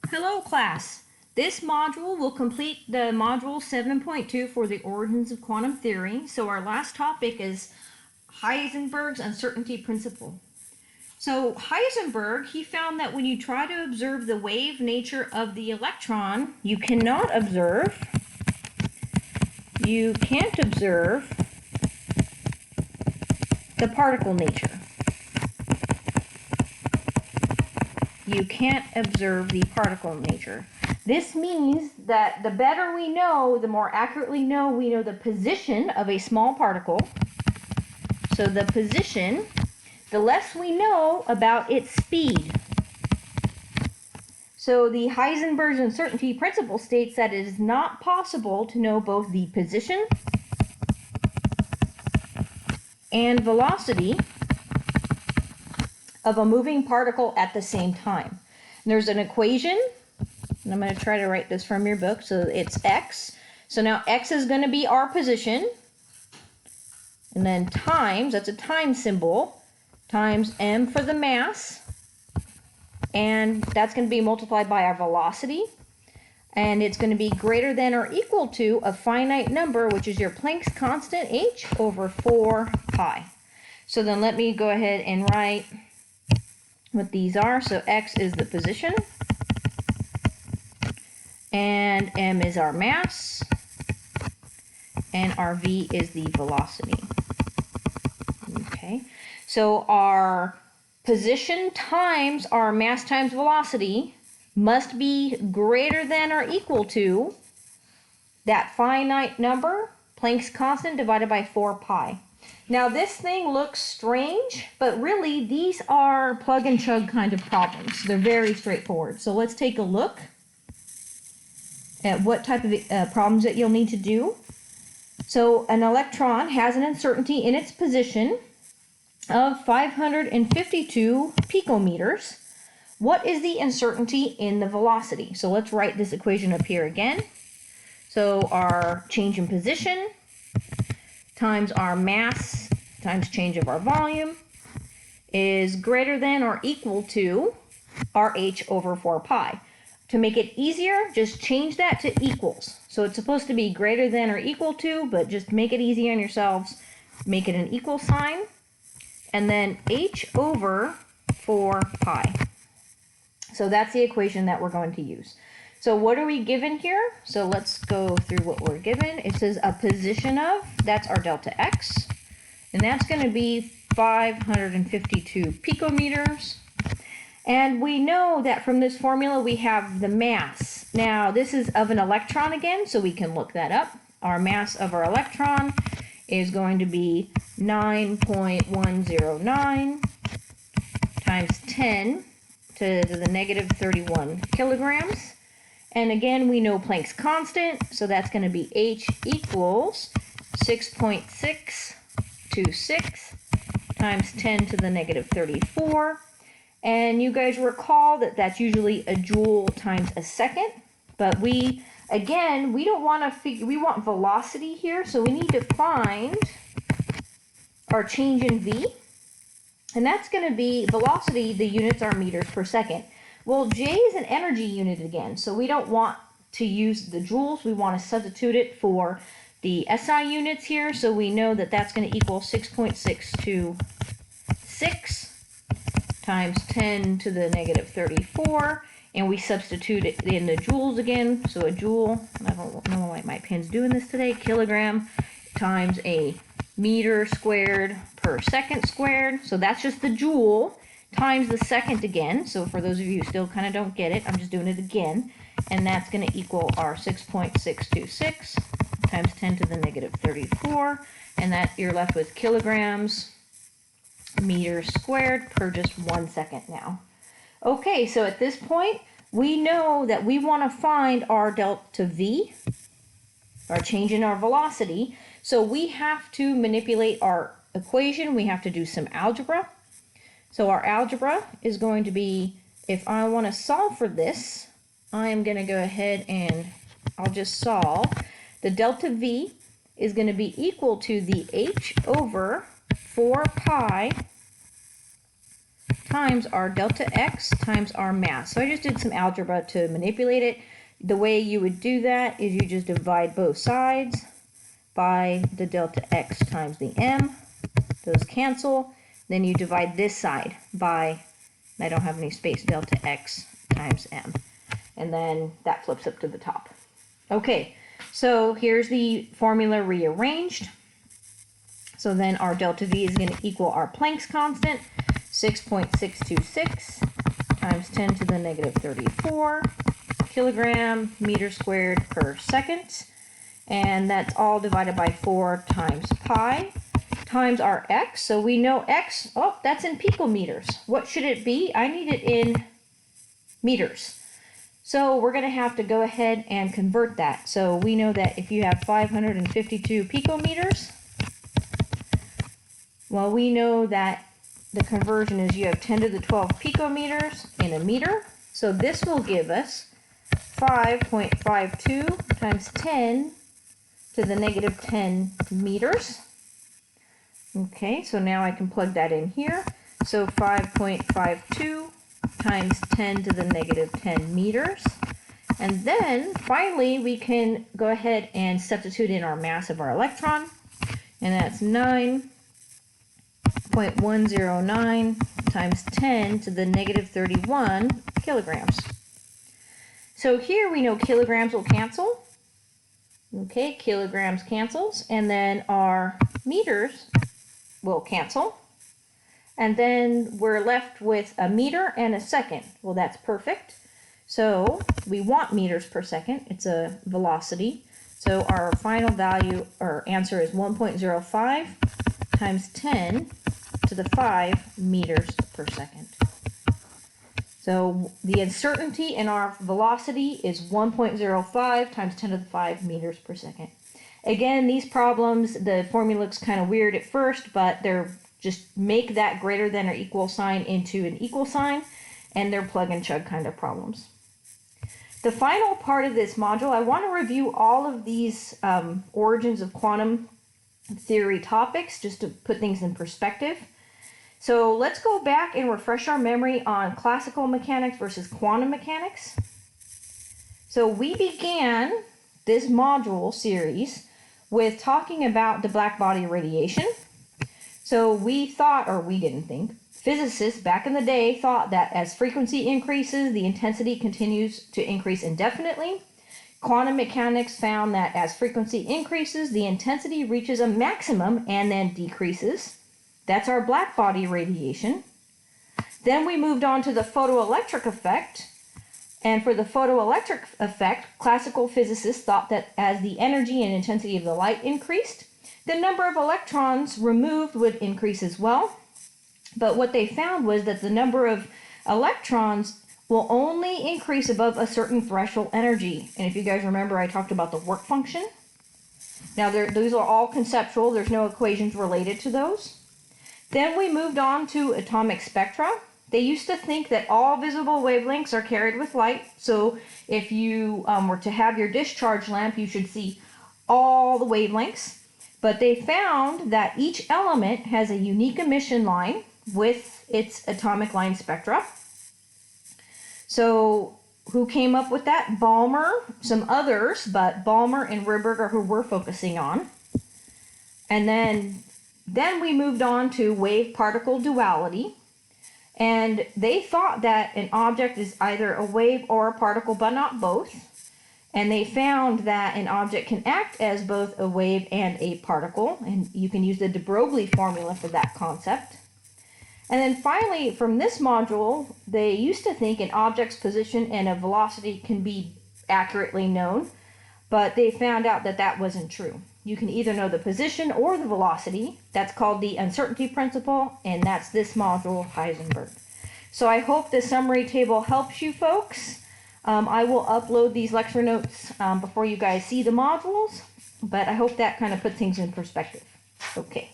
Hello class! This module will complete the module 7.2 for the origins of quantum theory. So our last topic is Heisenberg's uncertainty principle. So Heisenberg, he found that when you try to observe the wave nature of the electron, you can't observe the particle nature. You can't observe the particle nature. This means that the better we know, the more accurately we know the position of a small particle. So the position, the less we know about its speed. So the Heisenberg's uncertainty principle states that it is not possible to know both the position and velocity of a moving particle at the same time. And there's an equation, and I'm going to try to write this from your book. So it's x. So now x is going to be our position, and then times, that's a time symbol, times m for the mass, and that's going to be multiplied by our velocity, and it's going to be greater than or equal to a finite number, which is your Planck's constant h over 4 pi. So then let me go ahead and write what these are. So x is the position, and m is our mass, and our v is the velocity. Okay, so our position times our mass times velocity must be greater than or equal to that finite number, Planck's constant, divided by 4 pi. Now this thing looks strange, but really these are plug and chug kind of problems. They're very straightforward. So let's take a look at what type of problems that you'll need to do. So an electron has an uncertainty in its position of 552 picometers. What is the uncertainty in the velocity? So let's write this equation up here again. So our change in position times our mass times change of our volume is greater than or equal to our h over 4 pi. To make it easier, just change that to equals. So it's supposed to be greater than or equal to, but just make it easy on yourselves. Make it an equal sign, and then h over 4 pi. So that's the equation that we're going to use. So what are we given here? So let's go through what we're given. It says a position of, that's our delta x, and that's going to be 552 picometers. And we know that from this formula we have the mass. Now this is of an electron again, so we can look that up. Our mass of our electron is going to be 9.109 times 10 to the negative 31 kilograms. And again, we know Planck's constant, so that's going to be h equals 6.626 times 10 to the negative 34. And you guys recall that that's usually a joule times a second. But we don't want to figure, we want velocity here, so we need to find our change in v. And that's going to be velocity, the units are meters per second. Well, J is an energy unit again, so we don't want to use the joules. We want to substitute it for the SI units here, so we know that that's going to equal 6.626 times 10 to the negative 34, and we substitute it in the joules again. So a joule, I don't know why my pen's doing this today, kilogram times a meter squared per second squared. So that's just the joule times the second again. So for those of you who still kind of don't get it, I'm just doing it again. And that's going to equal our 6.626 times 10 to the negative 34. And that you're left with kilograms meters squared per just 1 second now. Okay, so at this point, we know that we want to find our delta V, our change in our velocity. So we have to manipulate our equation. We have to do some algebra. So our algebra is going to be, if I want to solve for this, I am going to go ahead and I'll just solve. The delta V is going to be equal to the h over 4 pi times our delta x times our mass. So I just did some algebra to manipulate it. The way you would do that is you just divide both sides by the delta x times the m. Those cancel. Then you divide this side by, I don't have any space, delta x times m. And then that flips up to the top. Okay, so here's the formula rearranged. So then our delta V is going to equal our Planck's constant, 6.626 times 10 to the negative 34 kilogram meter squared per second. And that's all divided by 4 times pi times our x. So we know x, oh, that's in picometers. What should it be? I need it in meters. So we're going to have to go ahead and convert that. So we know that if you have 552 picometers, well, we know that the conversion is you have 10 to the 12 picometers in a meter. So this will give us 5.52 times 10 to the negative 10 meters. Okay, so now I can plug that in here. So 5.52 times 10 to the negative 10 meters. And then finally we can go ahead and substitute in our mass of our electron. And that's 9.109 times 10 to the negative 31 kilograms. So here we know kilograms will cancel. Okay, kilograms cancels. And then our meters will cancel. And then we're left with a meter and a second. Well, that's perfect. So we want meters per second. It's a velocity. So our final value or answer is 1.05 times 10 to the 5 meters per second. So the uncertainty in our velocity is 1.05 times 10 to the 5 meters per second. Again, these problems, the formula looks kind of weird at first, but they're just make that greater than or equal sign into an equal sign, and they're plug and chug kind of problems. The final part of this module, I want to review all of these origins of quantum theory topics just to put things in perspective. So let's go back and refresh our memory on classical mechanics versus quantum mechanics. So we began this module series with talking about the black body radiation. So we thought, or we didn't think, physicists back in the day thought that as frequency increases, the intensity continues to increase indefinitely. Quantum mechanics found that as frequency increases, the intensity reaches a maximum and then decreases. That's our black body radiation. Then we moved on to the photoelectric effect. And for the photoelectric effect, classical physicists thought that as the energy and intensity of the light increased, the number of electrons removed would increase as well. But what they found was that the number of electrons will only increase above a certain threshold energy. And if you guys remember, I talked about the work function. Now, those are all conceptual. There's no equations related to those. Then we moved on to atomic spectra. They used to think that all visible wavelengths are carried with light. So if you were to have your discharge lamp, you should see all the wavelengths. But they found that each element has a unique emission line with its atomic line spectra. So who came up with that? Balmer, some others, but Balmer and Rydberg are who we're focusing on. And then we moved on to wave-particle duality. And they thought that an object is either a wave or a particle, but not both. And they found that an object can act as both a wave and a particle. And you can use the de Broglie formula for that concept. And then finally, from this module, they used to think an object's position and a velocity can be accurately known. But they found out that that wasn't true. You can either know the position or the velocity. That's called the uncertainty principle, and that's this module, Heisenberg. So I hope the summary table helps you folks. I will upload these lecture notes before you guys see the modules, but I hope that kind of puts things in perspective. Okay.